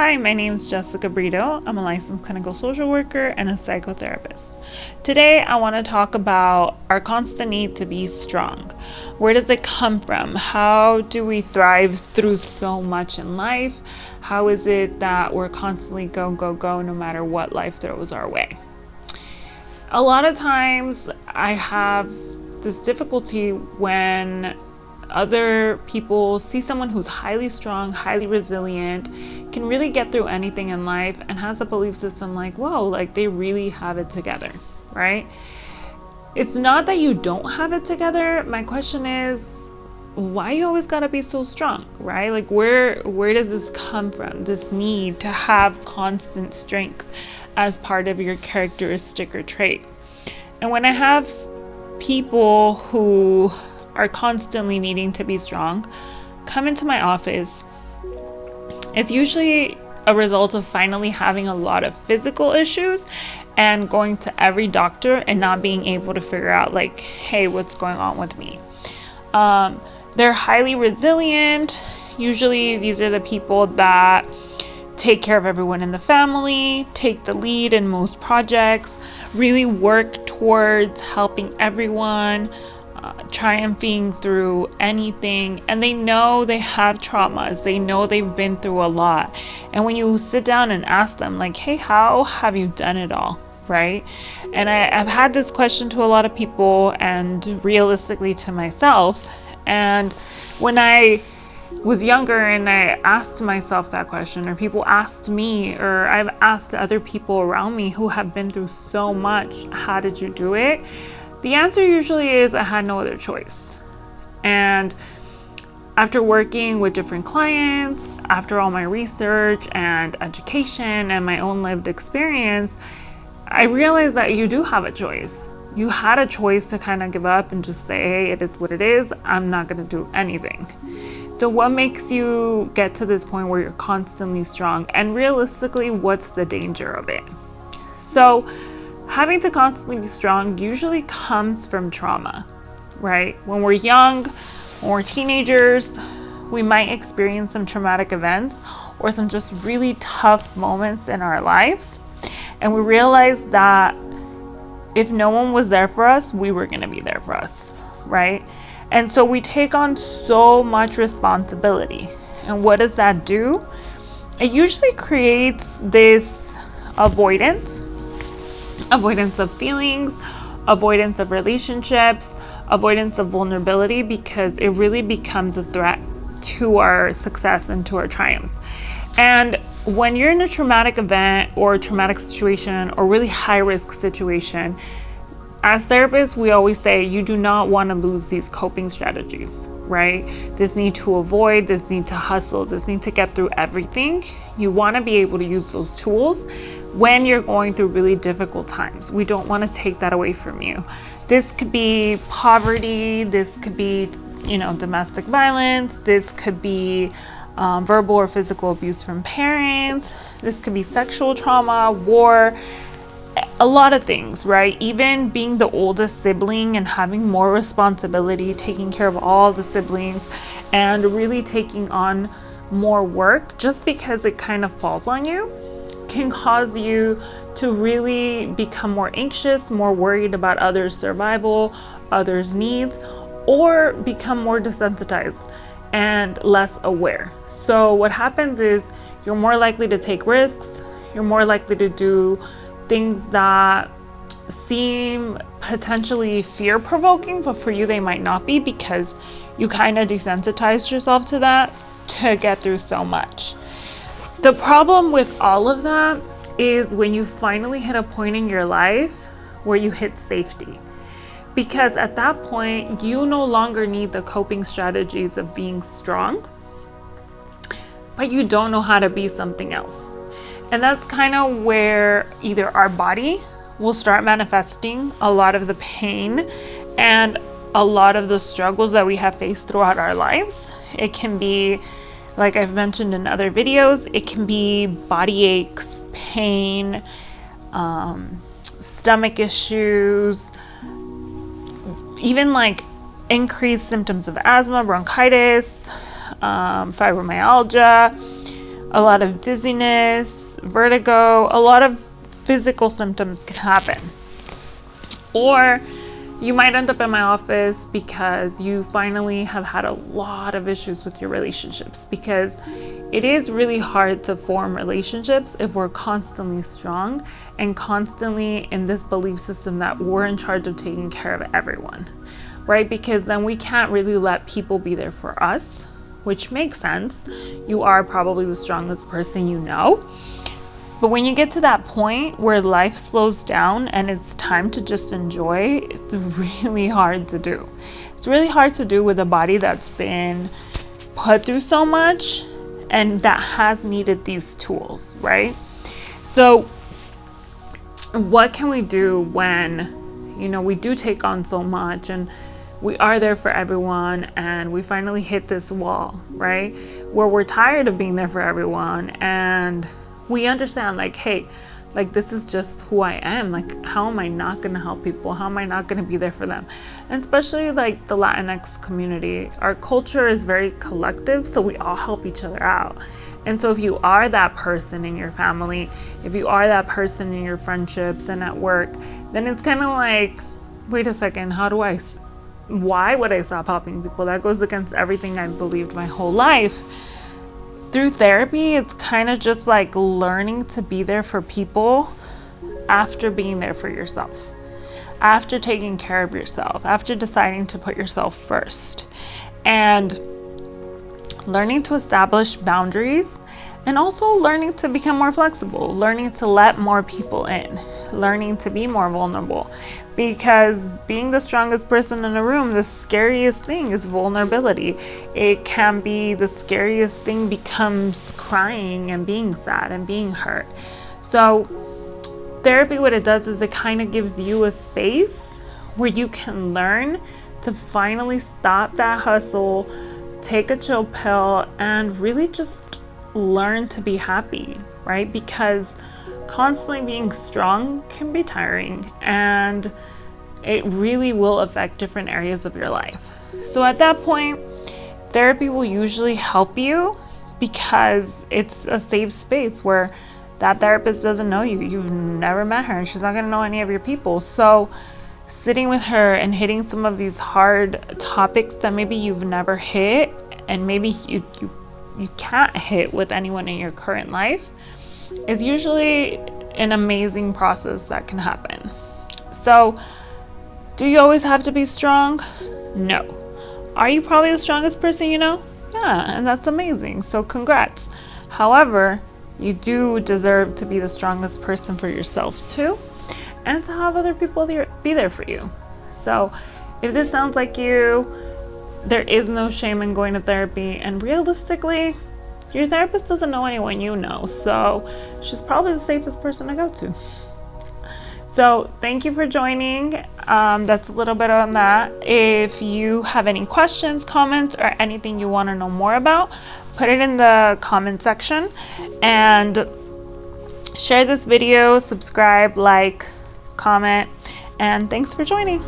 Hi, my name is Jessica Brito. I'm a licensed clinical social worker and a psychotherapist. Today, I want to talk about our constant need to be strong. Where does it come from? How do we thrive through so much in life? How is it that we're constantly go, go, go no matter what life throws our way? A lot of times, I have this difficulty when other people see someone who's highly strong, highly resilient, can really get through anything in life, and has a belief system like, whoa, like they really have it together, right? It's not that you don't have it together. My question is, why you always gotta be so strong, right? Like where does this come from? This need to have constant strength as part of your characteristic or trait. And when I have people who are constantly needing to be strong come into my office, it's usually a result of finally having a lot of physical issues and going to every doctor and not being able to figure out like, hey, what's going on with me? They're highly resilient. Usually these are the people that take care of everyone in the family, take the lead in most projects, really work towards helping everyone, triumphing through anything, and they know they have traumas, they know they've been through a lot. And when you sit down and ask them like, hey, how have you done it all, right? And I've had this question to a lot of people and realistically to myself. And when I was younger and I asked myself that question, or people asked me, or I've asked other people around me who have been through so much, how did you do it? The answer usually is I had no other choice. And after working with different clients, after all my research and education and my own lived experience, I realized that you do have a choice. You had a choice to kind of give up and just say, hey, it is what it is. I'm not going to do anything. So what makes you get to this point where you're constantly strong? And realistically, what's the danger of it? So having to constantly be strong usually comes from trauma, right? When we're young, when we're teenagers, we might experience some traumatic events or some just really tough moments in our lives. And we realize that if no one was there for us, we were going to be there for us, right? And so we take on so much responsibility. And what does that do? It usually creates this avoidance of feelings, avoidance of relationships, avoidance of vulnerability, because it really becomes a threat to our success and to our triumphs. And when you're in a traumatic event or a traumatic situation or really high risk situation, as therapists, we always say you do not want to lose these coping strategies, right? This need to avoid, this need to hustle, this need to get through everything. You want to be able to use those tools when you're going through really difficult times. We don't want to take that away from you. This could be poverty, this could be, domestic violence, this could be verbal or physical abuse from parents, this could be sexual trauma, war, a lot of things, right? Even being the oldest sibling and having more responsibility, taking care of all the siblings and really taking on more work just because it kind of falls on you can cause you to really become more anxious, more worried about others' survival, others' needs, or become more desensitized and less aware. So what happens is you're more likely to take risks, you're more likely to do things that seem potentially fear-provoking, but for you they might not be, because you kind of desensitized yourself to that to get through so much. The problem with all of that is when you finally hit a point in your life where you hit safety. Because at that point, you no longer need the coping strategies of being strong, but you don't know how to be something else. And that's kind of where either our body will start manifesting a lot of the pain and a lot of the struggles that we have faced throughout our lives. It can be, like I've mentioned in other videos, it can be body aches, pain, stomach issues, even like increased symptoms of asthma, bronchitis, fibromyalgia, a lot of dizziness, vertigo, a lot of physical symptoms can happen. Or you might end up in my office because you finally have had a lot of issues with your relationships, because it is really hard to form relationships if we're constantly strong and constantly in this belief system that we're in charge of taking care of everyone, right? Because then we can't really let people be there for us, which makes sense. You are probably the strongest person you know. But when you get to that point where life slows down and it's time to just enjoy, it's really hard to do. It's really hard to do with a body that's been put through so much and that has needed these tools, right? So what can we do when, we do take on so much and we are there for everyone and we finally hit this wall, right? Where we're tired of being there for everyone and we understand, like, hey, like, this is just who I am. Like, how am I not going to help people? How am I not going to be there for them? And especially like the Latinx community, our culture is very collective, so we all help each other out. And so if you are that person in your family, if you are that person in your friendships and at work, then it's kind of like, wait a second, why would I stop helping people? That goes against everything I've believed my whole life. Through therapy, it's kind of just like learning to be there for people after being there for yourself, after taking care of yourself, after deciding to put yourself first, and learning to establish boundaries, and also learning to become more flexible, learning to let more people in, learning to be more vulnerable. Because being the strongest person in a room, the scariest thing is vulnerability. It can be the scariest thing becomes crying and being sad and being hurt. So therapy, what it does is it kind of gives you a space where you can learn to finally stop that hustle, take a chill pill, and really just learn to be happy, right? Because constantly being strong can be tiring and it really will affect different areas of your life. So at that point, therapy will usually help you because it's a safe space where that therapist doesn't know you. You've never met her and she's not going to know any of your people. So sitting with her and hitting some of these hard topics that maybe you've never hit and maybe you can't hit with anyone in your current life is usually an amazing process that can happen. So, do you always have to be strong? No. Are you probably the strongest person you know? Yeah, and that's amazing. So, congrats. However, you do deserve to be the strongest person for yourself too, and to have other people be there for you. So, if this sounds like you, there is no shame in going to therapy, and realistically, your therapist doesn't know anyone you know, so she's probably the safest person to go to. So thank you for joining. That's a little bit on that. If you have any questions, comments, or anything you want to know more about, put it in the comment section and share this video, subscribe, like, comment, and thanks for joining.